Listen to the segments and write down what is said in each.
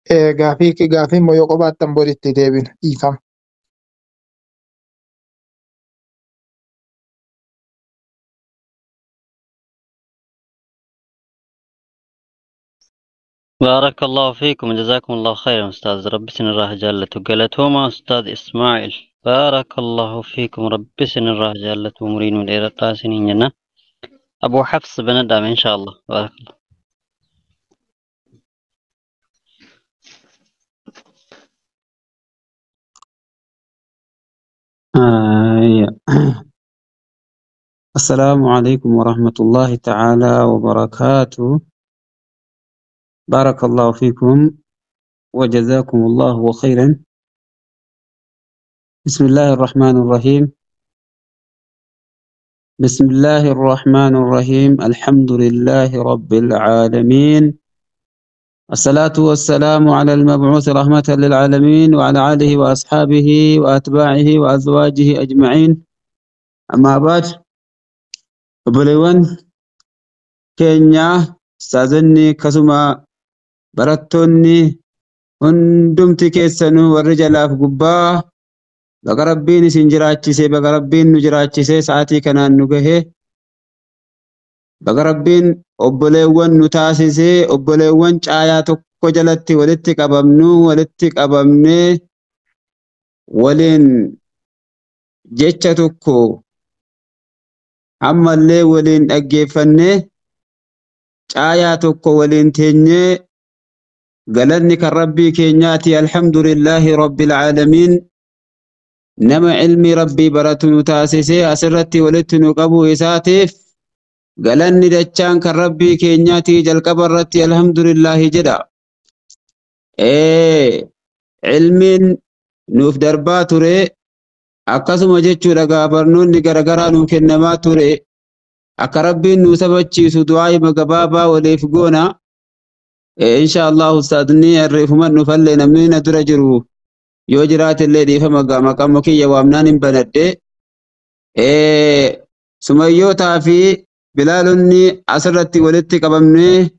gaafii immoo yoo qabaattan boritti deebina dhiifama. بارك الله فيكم جزاكم الله خيرا أستاذ ربي سن الراه جالت وقالتهما أستاذ إسماعيل بارك الله فيكم ربي سن الراه جالت ومرين من القاسنين جنة أبو حفص بن الدام إن شاء الله بارك الله السلام عليكم ورحمة الله تعالى وبركاته. بارك الله فيكم وجزاكم الله خيرا. بسم الله الرحمن الرحيم. بسم الله الرحمن الرحيم. الحمد لله رب العالمين. الصلاة والسلام على المبعوث رحمة للعالمين وعلى آله وأصحابه وأتباعه وأزواجه أجمعين. أما بعد بليون كينيا استاذني كسما براتوني هندمتي كيسنو والرجال أفقبا بقربين سنجراتشيسي بقربين نجراتشيسي ساعتي كنان نقهي بقربين أبليون نتاسيسي أبليون چايا تكو جلتي ولتك أبامنو ولتك أبامني ولين جيتشا تكو أما اللي ولين أجيفني چايا تكو ولين تيني قالني كربي كينياتي الحمد لله رب العالمين. نما علمي ربي براتو تاسيسي أسرتي ولتنو قبو إساتيف قالني دچان كربي كينياتي جل قبرتي الحمد لله جدا. علمين نوف دربا توري أكاسو مجيچو لغا برنون نگرگرا نو كنما توري أكربين نو سبچيسو دعاي مقبابا وليفقونا إن شاء الله أستاذني الرئيفمان نفلي نمنين درجرو يوجرات اللي دي مقام مكي وامنان بندي سميوتا في بلالني أسرتي ولدتي قبمني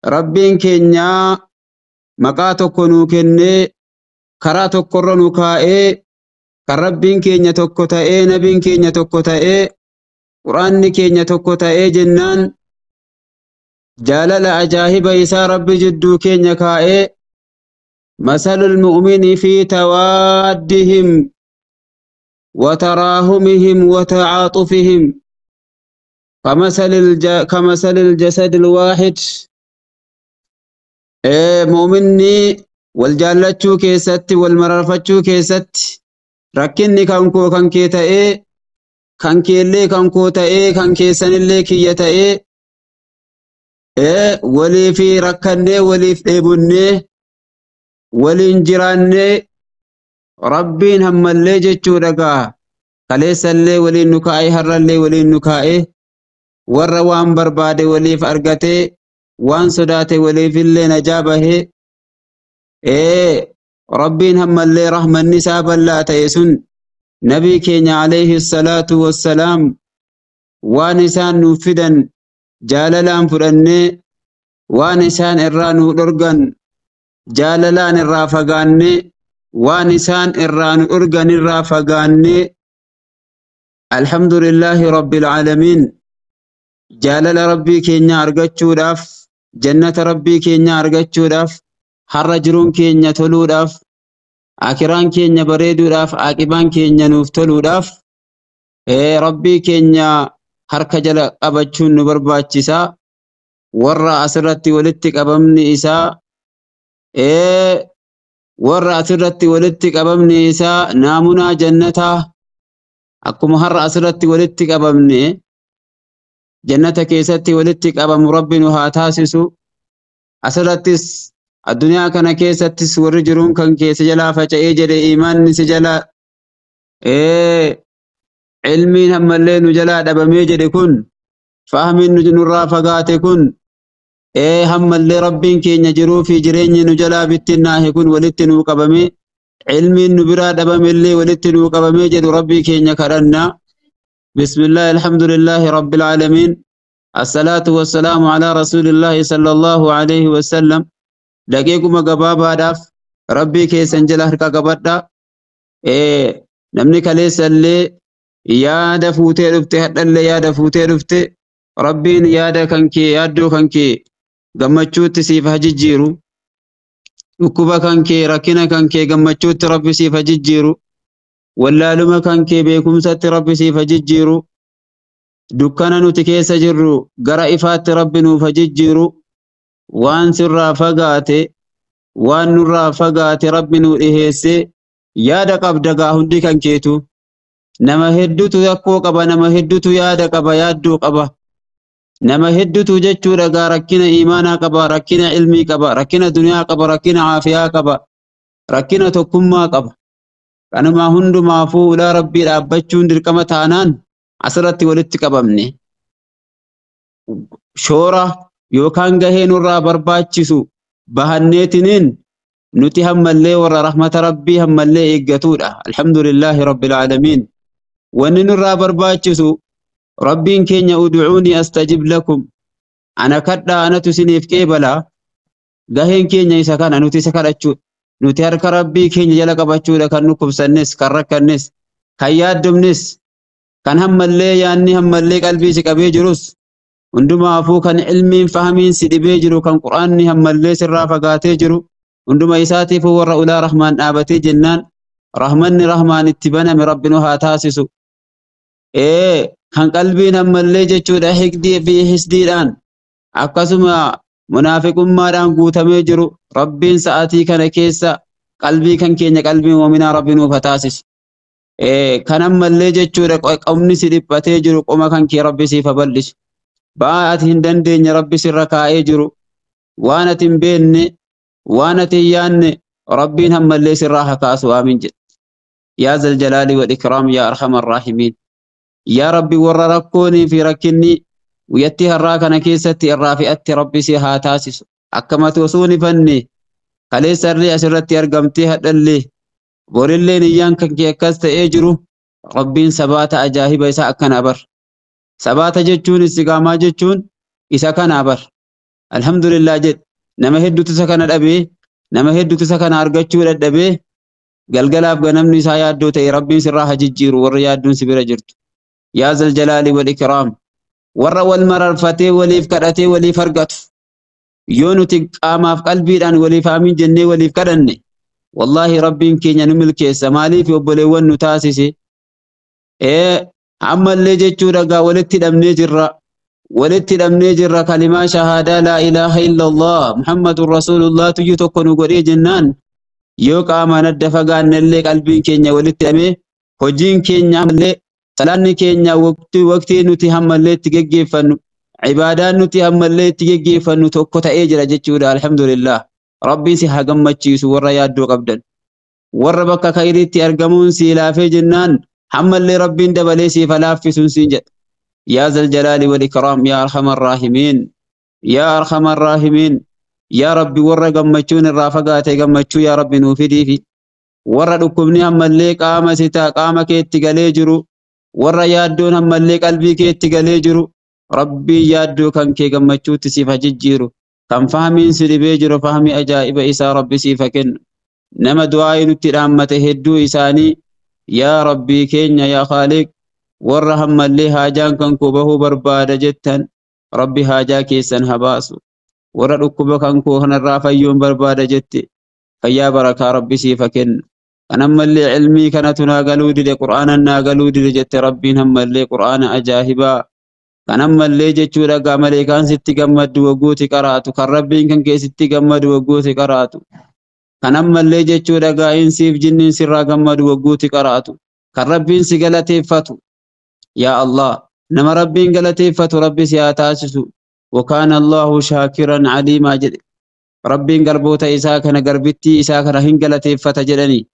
ربين كينيا مقاتو كنو كني كراتو قرنو كائي كربين كينيا توكو تائي نبين كينيا توكو تائي قرآن كينيا توكو تائي جنان جالل أجاهب إسا ربي جدو كينيا كائي مثل المؤمن في توادهم وتراهمهم وتعاطفهم كمثل الجسد الواحد. مؤمني والجالتشو كيست والمرفتشو كيست ركني كانكو كان كيتاي كان كيلي كانكو تاي كان كيسن اللي كيتاي ولي في ركني ولي في ابني ولي انجراني ربين هم اللي جتشو دقا كليس اللي ولي النكاي هر اللي ولي النكاي والروان بربادي ولي في أرقتي وان صداتي ولي في اللي نجابه ربين هم اللي رحم النساء بلا تيسن نبي كينيا عليه الصلاة والسلام وانسان نفدا جاللان فرني وانسان إرانو درغن جاللان الرافقاني وانسان إرانو أرغن الرافقاني. الحمد لله رب العالمين. جالل ربي كينيا أرغتشو داف جنة ربي كينيا أرغتشو داف حرجرون كينيا تلو داف آكران كينيا بريدو داف آكبان كينيا نوفتلو داف ربي كينيا harka jala qabachuun nu barbaachisa. warra asirratti walitti qabamni isaa warra asirratti walitti qabamni isaa naamunaa jannataa akkuma har'a asirratti walitti qabamne jannata keessatti walitti qabamu rabbi nu haa taasisu. asirrattis addunyaa kana keessattis warri jiruun kan keessa jalaa faca'ee jedhe iimaanni si jala علمين هم اللي نجلا دبمي جدي كن فاهمين نجنورا فقاتي كن هم اللي ربين كي نجرو في جرين نجلا بتناه كن ولتنو قبمي علمين نبرا دبمي اللي ولتنو قبمي جد ربي كي نكرنا. بسم الله الحمد لله رب العالمين. الصلاة والسلام على رسول الله صلى الله عليه وسلم. daqiiquma gabaabaadhaaf rabbii keessan jala harka qabadha. Namni kaleessallee yaada fuutee dhufte hadhallee yaada fuutee dhufte rabbiin yaada kan kee yaaddoo kan kee gammachuutti siif hajijjiiru. Dhukkuba kan kee rakkina kan kee gammachuutti rabbi siif hajijjiiru. Wallaaluma kan kee beekumsatti rabbi siif hajijjiiru. Dukkana nuti keessa jirru gara ifaatti rabbi nuuf hajijjiiru. Waan sirraa fagaate waan nurraa fagaate rabbi nu dhiheesse yaada qabda gaa hundi kan keetu. Nama hedduutu rakkoo qaba, nama hedduutu yaada qaba, yaaddoo qaba. Nama hedduutu jechuudha gaa rakkina iimaanaa qaba, rakkina ilmii qaba, rakkina duniyaa qaba, rakkina aafiyaa qaba, rakkina tokkummaa qaba. Kanuma hundumaafuu ulaa rabbii dhaabbachuun dirqama taanaan asirratti walitti qabamne. Shoora yookaan gahee nurraa barbaachisu bahanneetiniin nuti hammallee warra rahmata rabbii hammallee eeggatudha. Alhamdulillahi rabbil aalamiin. Wanni nurraa barbaachisu rabbiin keenya ud'uuni astajib lakum. Ana kadhaa anatu isiniif qeebala. Gaheen keenya isa kana nuti isa kadhachuu. Nuti harka rabbii keenya jala qabachuudha kan nu kubsannes, kan rakkannes, kan yaaddumnes, kan hammallee yaanni hammallee qalbii si qabee jirus. Hundumaafuu kan ilmiin fahamiin si dhibee jiru, kan quraanni hammallee sirraa fagaatee jiru. Hunduma isaatiifuu warra ulaa rahmaan dhaabatee jennaan rahmanni rahmaan itti baname rabbi nu haa taasisu. Kan qalbiin hammallee jechuudha hiqdii fi hisdiidhaan akkasuma munaafiqummaadhaan guutamee jiru rabbiin sa'aatii kana keessa qalbii kan keenya qalbii muuminaa rabbi nuuf haa taasisu. Kan hammallee jechuudha qomni si dhiphatee jiru qoma kan kee rabbi siif haa bal'isu. Ba'aa ati hin dandeenye rabbi sirra kaa'ee jiru waan ati hin beekne waan ati hin yaanne rabbiin hammallee sirraa haa kaasu aamin jedhe. Yaa zal jalaali wal ikraam yaa arhamar raahimiin. Yaa rabbi warra rakkoonii fi rakkinni guyyatti har'aa kana keessatti irraa fi'atti rabbi si haa taasisu. Akkamatti osoo ni fanne kaleessarree asirratti argamtee hadhallee borillee niyyaan kan kee akkas ta'ee jiru rabbiin sabaata ajaa'iba isaa akkana bar. Sabaata jechuun istiqaamaa jechuun isa kana bar. Alhamdulillah jedhe nama hedduutu isa kana dhabee nama hedduutu isa kana argachuu dadhabee galgalaaf ganamni isaa yaaddoo ta'e rabbiin sirraa haa jijjiiru warra yaadduun si bira jirtu. Yaa zal jalaali wal ikraam. Warra wal mararfatee waliif kadhatee waliif argatu. Yoo nuti qaamaaf qalbiidhaan waliif aamin jennee waliif kadhanne wallahi rabbiin keenya nu milkeessa. Maaliif obboleewwan nu taasise? Ammallee jechuudha gaa walitti hidhamnee jirra. Walitti hidhamnee jirra kalimaa shahaadaa laa ilaaha illallah Muhammadun Rasuulullah tuyyu tokko nu godhee jennaan yoo qaamaan adda fagaannellee qalbiin keenya walitti hidhamee hojiin keenya ammallee salaanni keenya waqtii nuti hammallee itti geggeeffannu ibaadaan nuti hammallee itti geggeeffannu tokko ta'ee jira jechuudha. Alhamdulillah rabbiin si haa gammachiisu warra yaaddoo qabdan warra bakka khayriitti argamuun si laafee jennaan hammallee rabbiin dabalee siif laaffisuun siin jedha. Yaa zal jalaali wal ikraam yaa arhamar raahimiin yaa arhamar raahimiin yaa rabbi warra gammachuun irraa fagaate gammachuu yaa rabbi nuuf fidiifi warra dhukkubni hammallee qaama sitaa qaama keetti galee jiru warra yaaddoon hammallee qalbii keetti galee jiru rabbii yaaddoo kan kee gammachuutti siif haa jijjiiru. Kan fahamiin si dhibee jiru fahamii ajaa'iba isaa rabbi siif haa kennu. Nama du'aa nutti dhaammate hedduu isaanii yaa rabbii keenya yaa Khaaliq warra hammallee haajaan kan koo bahuu barbaada jettan rabbi haajaa keessan haa baasu. Warra dhukkuba kan koo kanarraa fayyuun barbaada jette fayyaa barakaa rabbi siif haa kennu. Kan ammallee ilmii kanatu naa galuu dide qur'aanan naa galuu dide jette rabbiin ammallee qur'aana ajaa'ibaa. Kan ammallee jechuudha gaa maleekaan sitti gammaddu waggooti qaraatu kan rabbiin kan kee sitti gammadu waggooti qaraatu. Kan ammallee jechuudha gaa insiif jinniin sirraa gammadu waggooti qaraatu. Kan rabbiin si galateeffatu yaa Allah nama rabbiin galateeffatu rabbi si haa taasisu. Wakaana Allahu shaakiran aliimaa jedhe rabbiin garboota isaa kana garbittii isaa kana hin galateeffata jedhanii.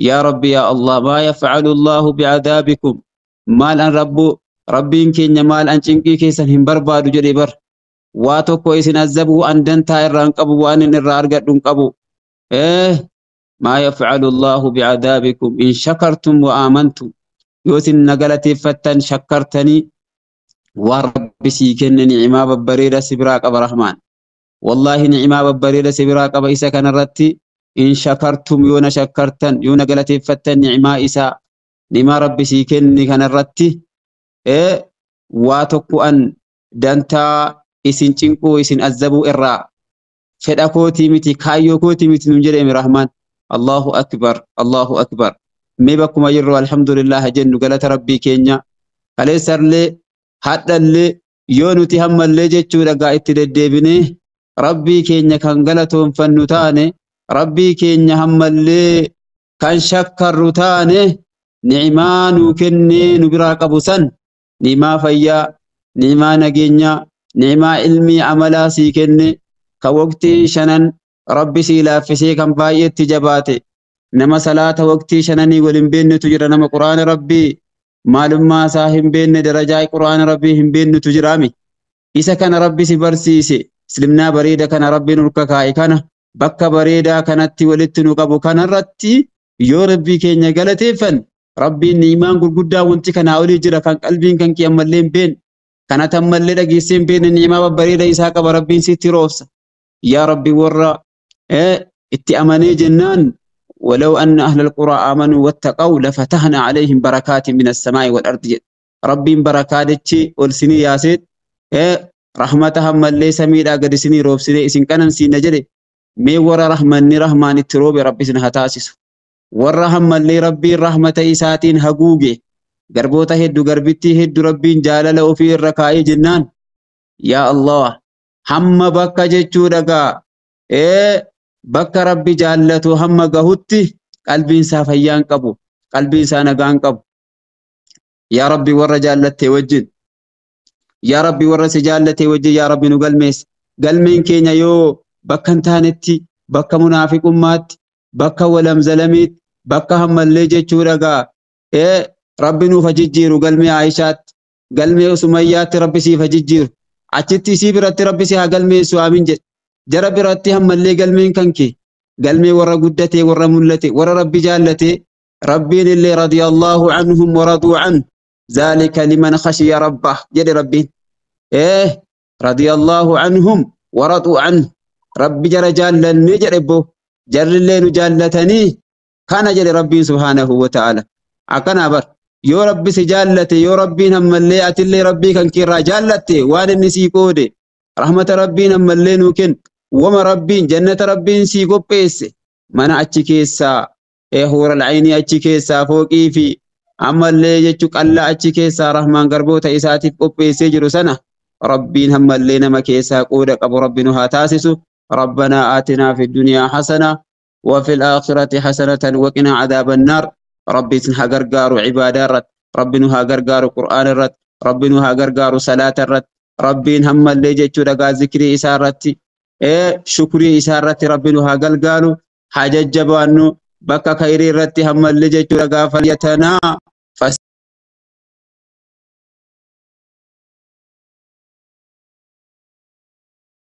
Yaa rabbi yaa Allah maa yafcalu Allahu bi'adaabikum maal an rabbiin keenya maal an cinqii keessan hin barbaadu jedhe bar waa tokko isin azabuu an dantaa irraa hin qabu waan in irraa argadhu hin qabu. Maa yafcalu Allahu bi'adaabikum in shakartum wa aamantum yoo isin na galateeffattan shakkartanii waan rabbi sii kenne ni'imaa babbareeda si biraa qaba rahmaan. والله نعمة ببريدة سبرا قبا إسا كان رتي إن شكرتم يونا شكرتن يونا قلت فتن نعمة إسا نما ربي سيكن كان رتي إيه واتوكو أن دانتا إسن چنكو إسن أزبو إرّا فدأكوتي متي كايوكوتي متي نمجر إمي رحمن الله أكبر الله أكبر ميبكم أجر الحمد لله جن قلت ربي كينيا أليس لي حتى اللي يونتي هم اللي جتشو لقا اتددبني ربي كينيا كان قلتهم فنتاني ربي كينيا هم اللي كان شكر تاني نعمان وكني نبرا قبسا نعما فيا نعما نجينيا نعما علمي عملا سيكني كوقتي شنن ربي سيلا فسي كان بايت تجباتي نما صلاة وقتي شنني ولن بين تجرى نما قرآن ربي معلوم ما ساهم بين درجاء قرآن ربي هم بين تجرامي إذا كان ربي سبرسيسي سلمنا بريدة كان ربي نرككاي كان بكا بريدة كانت ولدت نقبو كان رتي يو ربي كينيا قالتي فن ربي نيمان قرقودا وانتي كان أولي جرى كان قلبين كان كي أمالين بين كانت أمالي لقيسين بين النيمان بريدة إساك بربين ستي روفس يا ربي ورّا اتي أماني جنان ولو أن أهل القرى آمنوا واتقوا لفتحنا عليهم بركات من السماء والأرض ربي بركات والسني ياسيد رحمتهم اللي سميدا قد سني روب سني إسن كانن سينا جري مي ورا رحمن التروب ربي سنها تاسس ورحم اللي ربي رحمة إساتين هقوقي قربوتا هدو قربتي هدو ربي جالل وفي الركاي جنان يا الله هم بكا جيچو دقا بكا ربي جالتو هم قهوتي قلبي انسا فيان قبو قلبي انسا نقان قبو يا ربي ورا جالتي وجد يا ربي ورا سجالتي وجد يا ربي نقل ميس قلمين كينيا يو بكا انتانتي بكا منافق امات بكا ولم زلميت بكا هم اللي جيچو دقا ربي نو فججيرو قلمي عائشات قلمي سميات ربي سي فججيرو أشتي سيبرت ربي سي قلمي سوامين جد جرى براتي هم اللي قلمين كنكي قلمي ورا قدتي ورا ملتي ورا ربي جالتي ربي اللي رضي الله عنهم ورضوا عنه ذلك لمن خشي ربه جد ربي رضي الله عنهم ورضوا عنه ربي جرى جالني جربو جر اللي نجالتني كان جد ربي سبحانه وتعالى أكنا بر يو ربي سجالتي يو ربي هم اللي أتلي ربي كان كيرا جالتي وان النسي كودي رحمة ربي هم اللي نوكن وما ربي جنة ربي سيقو بيس منا أتشكيسا هور العين أتشكيسا فوقي في أما اللي يجوك الله أتشكيسا رحمن قربوتا إساتي بيس يجرو سنة ربي هم اللي نما كيسا قودك أبو ربي نها تاسسو ربنا آتنا في الدنيا حسنة وفي الآخرة حسنة وقنا عذاب النار ربي سنها قرقارو عبادة رت ربي نها قرقارو قرآن رت ربي نها قرقارو صلاة رت ربي هم اللي جيتشو لقا ذكري إسارتي شكري إسارتي ربي نها قرقارو حاجة جبانو بكا خيري رتي هم اللي جيتشو لقا فليتنا